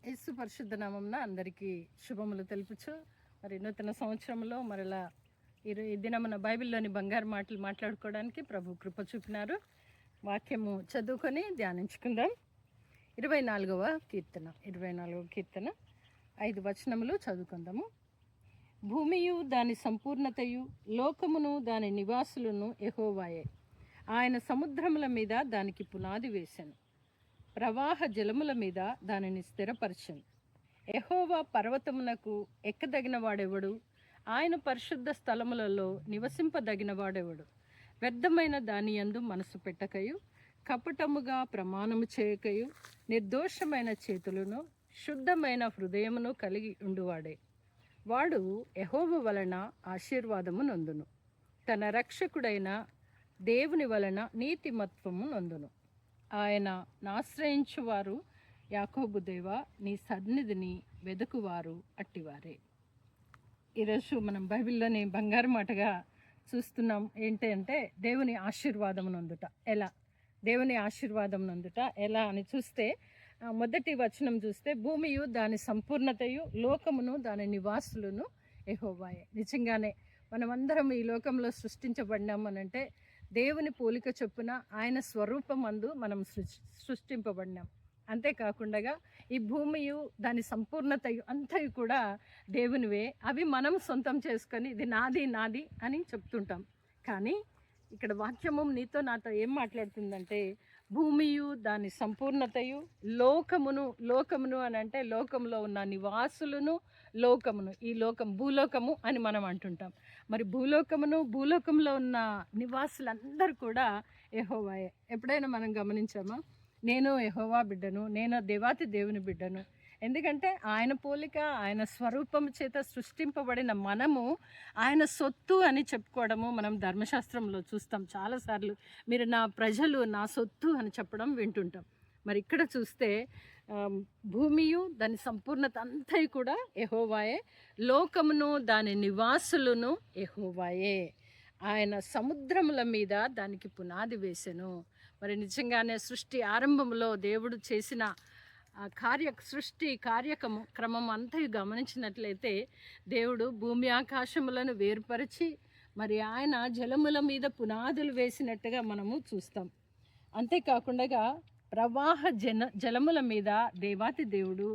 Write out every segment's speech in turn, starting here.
యేసు పరిశుద్ధ నామంన అందరికీ శుభములు తెలుపుచు మరి నూతన సంవత్సరంలో మరలా ఈ దినమున బైబిల్లోని బంగారు మాటలు మాట్లాడుకోవడానికి ప్రభు కృప చూపినారు. వాక్యము చదువుకొని ధ్యానించుకుందాం. 24వ కీర్తన 5 వచనములు చదువుకుందాము. భూమియు దాని సంపూర్ణతయు లోకమును దాని నివాసులను యెహోవాయే. ఆయన సముద్రముల మీద దానికి పునాది వేశాను, ప్రవాహ జలముల మీద దానిని స్థిరపరచను. యెహోవా పర్వతమునకు ఎక్కదగిన వాడెవడు? ఆయన పరిశుద్ధ స్థలములలో నివసింపదగిన వాడెవడు? వ్యర్థమైన దాని యందు మనసు పెట్టకయు, కపటముగా ప్రమాణము చేయకయు, నిర్దోషమైన చేతులను శుద్ధమైన హృదయమును కలిగి ఉండువాడే. వాడు యెహోవా వలన ఆశీర్వాదము నొందును, తన రక్షకుడైన దేవుని వలన నీతిమత్వము నొందును. ఆయన ఆశ్రయించువారు యాకోబు దేవా, నీ సన్నిధిని వెదుకువారు అట్టివారే. ఈరోజు మనం బైబిల్లోని బంగారు మాటగా చూస్తున్నాం. ఏంటంటే దేవుని ఆశీర్వాదం నొందుట ఎలా, దేవుని ఆశీర్వాదం నొందుట ఎలా అని చూస్తే మొదటి వచనం చూస్తే, భూమియు దాని సంపూర్ణతయు లోకమును దాని నివాసులను యెహోవాయే. నిజంగానే మనమందరం ఈ లోకంలో సృష్టించబడినామనంటే దేవుని పోలిక చొప్పున ఆయన స్వరూపమందు మనం సృష్టింపబడినాం. అంతేకాకుండా ఈ భూమియు దాని సంపూర్ణతయు అంతయు కూడా దేవునివే. అవి మనం సొంతం చేసుకొని ఇది నాది నాది అని చెప్తుంటాం. కానీ ఇక్కడ వాక్యము నీతో నాతో ఏం మాట్లాడుతుందంటే, భూమియు దాని సంపూర్ణతయు లోకమును అని అంటే లోకంలో ఉన్న నివాసులను, లోకమును, ఈ భూలోకము అని మనం అంటుంటాం. మరి భూలోకంలో ఉన్న నివాసులందరూ కూడా యెహోవాయే. ఎప్పుడైనా మనం గమనించామా? నేను యెహోవా బిడ్డను, నేను దేవాతి దేవుని బిడ్డను. ఎందుకంటే ఆయన పోలిక, ఆయన స్వరూపం చేత సృష్టింపబడిన మనము ఆయన సొత్తు అని చెప్పుకోవడము మనం ధర్మశాస్త్రంలో చూస్తాం చాలాసార్లు. మీరు నా ప్రజలు నా సొత్తు అని చెప్పడం వింటుంటాం. మరి ఇక్కడ చూస్తే భూమియు దాని సంపూర్ణత అంతా కూడా యెహోవాయే, లోకమును దాని నివాసులను యెహోవాయే. ఆయన సముద్రముల మీద దానికి పునాది వేసెను. మరి నిజంగానే సృష్టి ఆరంభంలో దేవుడు చేసిన సృష్టి క్రమం అంతా గమనించినట్లయితే దేవుడు భూమి ఆకాశములను వేరుపరిచి మరి ఆయన జలముల మీద పునాదులు వేసినట్టుగా మనము చూస్తాం. అంతేకాకుండా ప్రవాహ జలముల మీద దేవాతి దేవుడు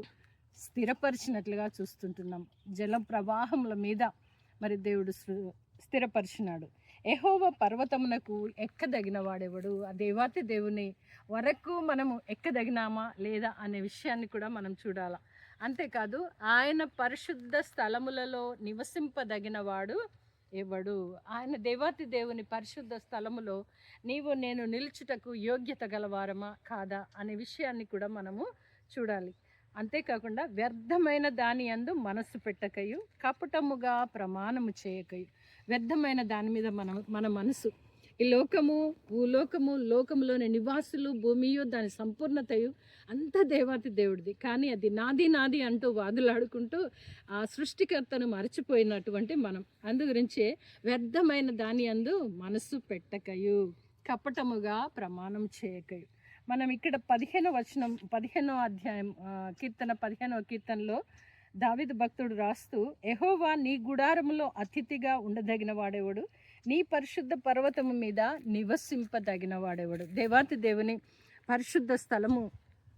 స్థిరపరిచినట్లుగా చూస్తుంటున్నాం. జల ప్రవాహముల మీద మరి దేవుడు స్థిరపరిచినాడు. యెహోవా పర్వతమునకు ఎక్కదగిన వాడెవడు? ఆ దేవాతి దేవుని వరకు మనము ఎక్కదగినామా లేదా అనే విషయాన్ని కూడా మనం చూడాలి. అంతేకాదు ఆయన పరిశుద్ధ స్థలములలో నివసింపదగిన వాడు ఎవడు? ఆయన దేవాతి దేవుని పరిశుద్ధ స్థలములో నీవు నేను నిలుచుటకు యోగ్యత గలవారమా కాదా అనే విషయాన్ని కూడా మనము చూడాలి. అంతేకాకుండా వ్యర్థమైన దాని యందు మనస్సు పెట్టకయు, కపటముగా ప్రమాణము చేయకయు. వ్యర్థమైన దాని మీద మన మనసు, ఈ లోకములోని నివాసులు, భూమియు దాని సంపూర్ణతయు అంతా దేవాతి దేవుడిది. కానీ అది నాది నాది అంటూ వాదులాడుకుంటూ ఆ సృష్టికర్తను మరచిపోయినటువంటి మనం. అందుగురించే వ్యర్థమైన దాని యందు మనస్సు పెట్టకయు, కపటముగా ప్రమాణం చేయకయు. మనం ఇక్కడ 15వ అధ్యాయం కీర్తన 15వ కీర్తనలో దావీదు భక్తుడు రాస్తూ, యెహోవా నీ గుడారములో అతిథిగా ఉండదగిన వాడేవాడు, నీ పరిశుద్ధ పర్వతము మీద నివసింపదగిన వాడేవాడు. దేవాతి దేవుని పరిశుద్ధ స్థలము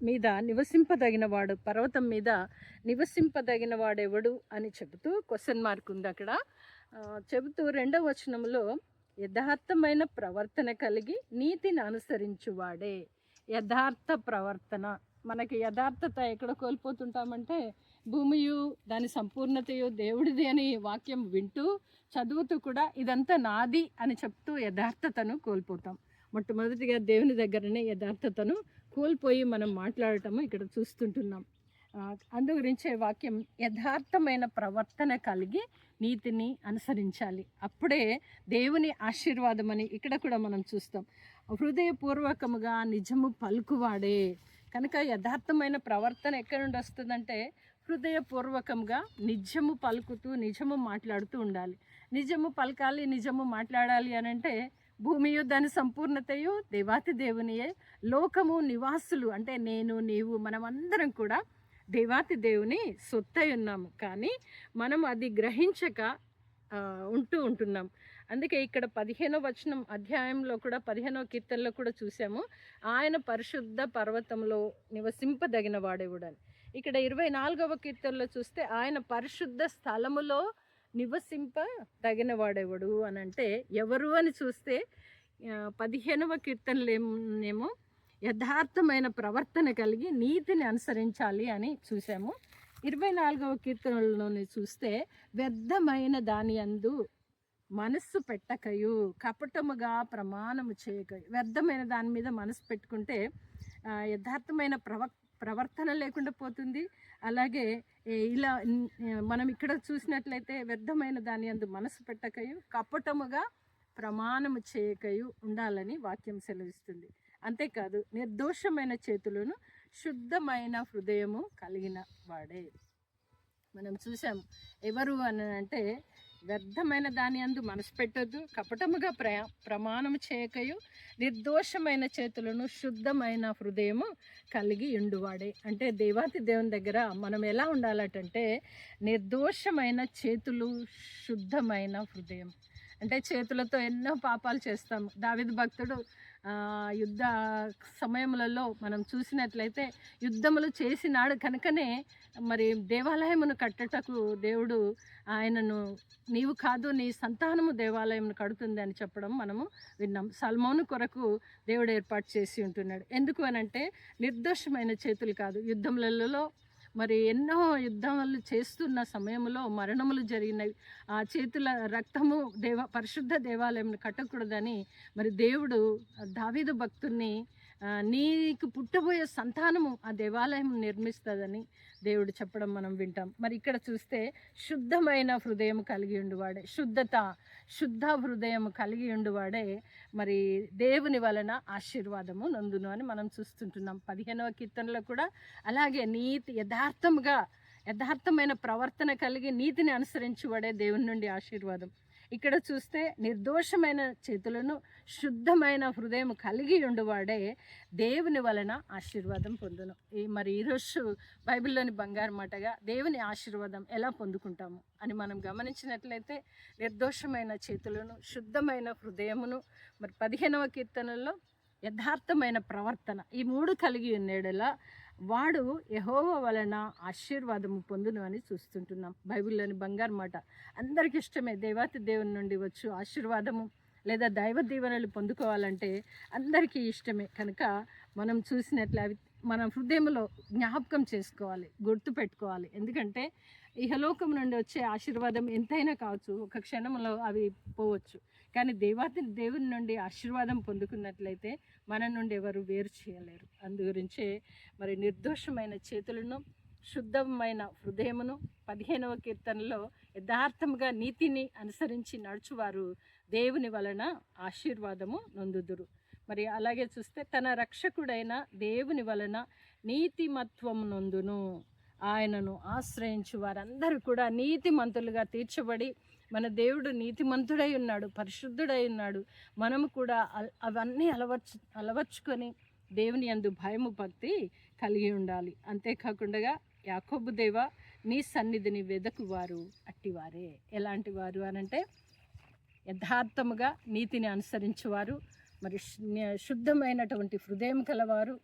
మీద నివసింపదగిన వాడు, పర్వతం మీద నివసింపదగిన వాడేవాడు అని చెబుతూ క్వశ్చన్ మార్క్ ఉంది అక్కడ. చెబుతూ 2వ వచనంలో యథార్థమైన ప్రవర్తన కలిగి నీతిని అనుసరించువాడే. యథార్థ ప్రవర్తన, మనకి యథార్థత ఎక్కడ కోల్పోతుంటామంటే భూమియు దాని సంపూర్ణతయు దేవుడిది అని వాక్యం వింటూ చదువుతూ కూడా ఇదంతా నాది అని చెప్తూ యథార్థతను కోల్పోతాం. మొట్టమొదటిగా దేవుని దగ్గరనే యథార్థతను కోల్పోయి మనం మాట్లాడటము ఇక్కడ చూస్తుంటున్నాం. అందు గురించే వాక్యం యథార్థమైన ప్రవర్తన కలిగి నీతిని అనుసరించాలి, అప్పుడే దేవుని ఆశీర్వాదం అని ఇక్కడ కూడా మనం చూస్తాం. హృదయపూర్వకముగా నిజము పలుకువాడే. కనుక యథార్థమైన ప్రవర్తన ఎక్కడి నుండి వస్తుందంటే హృదయపూర్వకంగా నిజము పలుకుతూ నిజము మాట్లాడుతూ ఉండాలి. నిజము పలకాలి, నిజము మాట్లాడాలి అని అంటే భూమియు దాని సంపూర్ణతయు దేవాతి దేవునియే, లోకము నివాసులు అంటే నేను నీవు మనమందరం కూడా దేవాతి దేవుని సొత్తై ఉన్నాము, కానీ మనం అది గ్రహించక ఉంటున్నాం. అందుకే ఇక్కడ 15వ వచనం అధ్యాయంలో కూడా 15వ కీర్తనలో కూడా చూసాము, ఆయన పరిశుద్ధ పర్వతంలో నివసింపదగిన వాడేవుడని. ఇక్కడ 24వ కీర్తనలో చూస్తే ఆయన పరిశుద్ధ స్థలములో నివసింపదగిన వాడేవాడు అని అంటే ఎవరు అని చూస్తే 15వ కీర్తనలేమో యథార్థమైన ప్రవర్తన కలిగి నీతిని అనుసరించాలి అని చూసాము. 24వ కీర్తనలోని చూస్తే వ్యర్థమైన దాని యందు మనస్సు పెట్టకయు కపటముగా ప్రమాణము చేయకయు. వ్యర్థమైన దాని మీద మనసు పెట్టుకుంటే యథార్థమైన ప్రవర్తన లేకుండా పోతుంది. అలాగే ఇలా మనం ఇక్కడ చూసినట్లయితే వ్యర్థమైన దాని యందు మనసు పెట్టకయు కపటముగా ప్రమాణము చేయకయు ఉండాలని వాక్యం సెలవిస్తుంది. అంతేకాదు నిర్దోషమైన చేతులను శుద్ధమైన హృదయము కలిగిన వాడే. మనం చూసాం ఎవరు అని అంటే వ్యర్థమైన దాని అందు మనసు పెట్టొద్దు, కపటముగా ప్రమాణము చేయకయు నిర్దోషమైన చేతులను శుద్ధమైన హృదయము కలిగి ఉండువాడే. అంటే దేవాతి దేవుని దగ్గర మనం ఎలా ఉండాలటంటే నిర్దోషమైన చేతులు, శుద్ధమైన హృదయం. అంటే చేతులతో ఎన్నో పాపాలు చేస్తాం. దావీదు భక్తుడు యుద్ధ సమయములలో మనం చూసినట్లయితే యుద్ధములు చేసినాడు కనుకనే మరి దేవాలయమును కట్టటకు దేవుడు ఆయనను నీవు కాదు నీ సంతానము దేవాలయమును కడుతుంది అని చెప్పడం మనము విన్నాం. సల్మోను కొరకు దేవుడు ఏర్పాటు చేసి ఉంటున్నాడు. ఎందుకు అనంటే నిర్దోషమైన చేతులు కాదు. యుద్ధములలో మరి ఎన్నో యుద్ధాలు చేస్తున్న సమయంలో మరణములు జరిగినవి. ఆ చేతుల రక్తము పరిశుద్ధ దేవాలయం కట్టకూడదని మరి దేవుడు దావీదు భక్తుని నీకు పుట్టబోయే సంతానము ఆ దేవాలయం నిర్మిస్తుందని దేవుడు చెప్పడం మనం వింటాం. మరి ఇక్కడ చూస్తే శుద్ధమైన హృదయం కలిగి ఉండువాడే, శుద్ధ హృదయం కలిగి ఉండువాడే మరి దేవుని వలన ఆశీర్వాదము నందును అని మనం చూస్తుంటున్నాం. 15వ కీర్తనలో కూడా అలాగే యథార్థమైన ప్రవర్తన కలిగి నీతిని అనుసరించువాడే దేవుని నుండి ఆశీర్వాదం. ఇక్కడ చూస్తే నిర్దోషమైన చేతులను శుద్ధమైన హృదయం కలిగి ఉండువాడే దేవుని వలన ఆశీర్వాదం పొందును. మరి ఈరోజు బైబిల్లోని బంగారు మాటగా దేవుని ఆశీర్వాదం ఎలా పొందుకుంటాము అని మనం గమనించినట్లయితే నిర్దోషమైన చేతులను శుద్ధమైన హృదయమును మరి 15వ కీర్తనలో యథార్థమైన ప్రవర్తన ఈ 3 కలిగి ఉన్నాడలా వాడు యెహోవా వలన ఆశీర్వాదము పొందును అని చూస్తుంటున్నాం. బైబిల్లోని బంగారు మాట అందరికి ఇష్టమే. దేవాతి దేవుని నుండి వచ్చు ఆశీర్వాదము లేదా దైవ దీవెనలు పొందుకోవాలంటే అందరికీ ఇష్టమే. కనుక మనం చూసినట్లే అవి మన హృదయంలో జ్ఞాపకం చేసుకోవాలి, గుర్తు పెట్టుకోవాలి. ఎందుకంటే ఇహలోకం నుండి వచ్చే ఆశీర్వాదం ఎంతైనా కావచ్చు, ఒక క్షణంలో అవి పోవచ్చు. కానీ దేవుని నుండి ఆశీర్వాదం పొందుకున్నట్లయితే మన నుండి ఎవరు వేరు చేయలేరు. అందుగురించే మరి నిర్దోషమైన చేతులను శుద్ధమైన హృదయమును 15వ కీర్తనలో యథార్థముగా నీతిని అనుసరించి నడుచువారు దేవుని వలన ఆశీర్వాదము నొందుదురు. మరి అలాగే చూస్తే తన రక్షకుడైన దేవుని వలన నీతిమత్వము నొందును. ఆయనను ఆశ్రయించు వారందరూ కూడా నీతిమంతులుగా తీర్చబడి మన దేవుడు నీతిమంతుడై ఉన్నాడు, పరిశుద్ధుడై ఉన్నాడు. మనము కూడా అవన్నీ అలవర్చుకొని దేవుని యందు భయము భక్తి కలిగి ఉండాలి. అంతేకాకుండా యాకోబు దేవా నీ సన్నిధిని వెదకువారు అట్టివారే. ఎలాంటి వారు అనంటే యథార్థముగా నీతిని అనుసరించేవారు, మరి శుద్ధమైనటువంటి హృదయం కలవారు,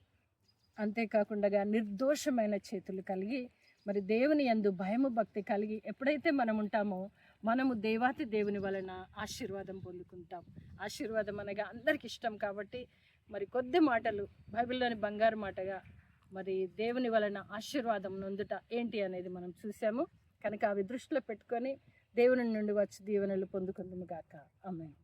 అంతేకాకుండా నిర్దోషమైన చేతులు కలిగి మరి దేవుని యందు భయము భక్తి కలిగి ఎప్పుడైతే మనం ఉంటామో మనము దేవాతి దేవుని వలన ఆశీర్వాదం పొందుకుంటాం. ఆశీర్వాదం అనగా అందరికి ఇష్టం కాబట్టి మరి కొద్ది మాటలు బైబిల్లోని బంగారు మాటగా మరి దేవుని వలన ఆశీర్వాదం నొందుట ఏంటి అనేది మనం చూసాము. కనుక అవి దృష్టిలో పెట్టుకొని దేవుని నుండి వచ్చి దీవెనలు పొందుకుందాము గాక. ఆమేన్.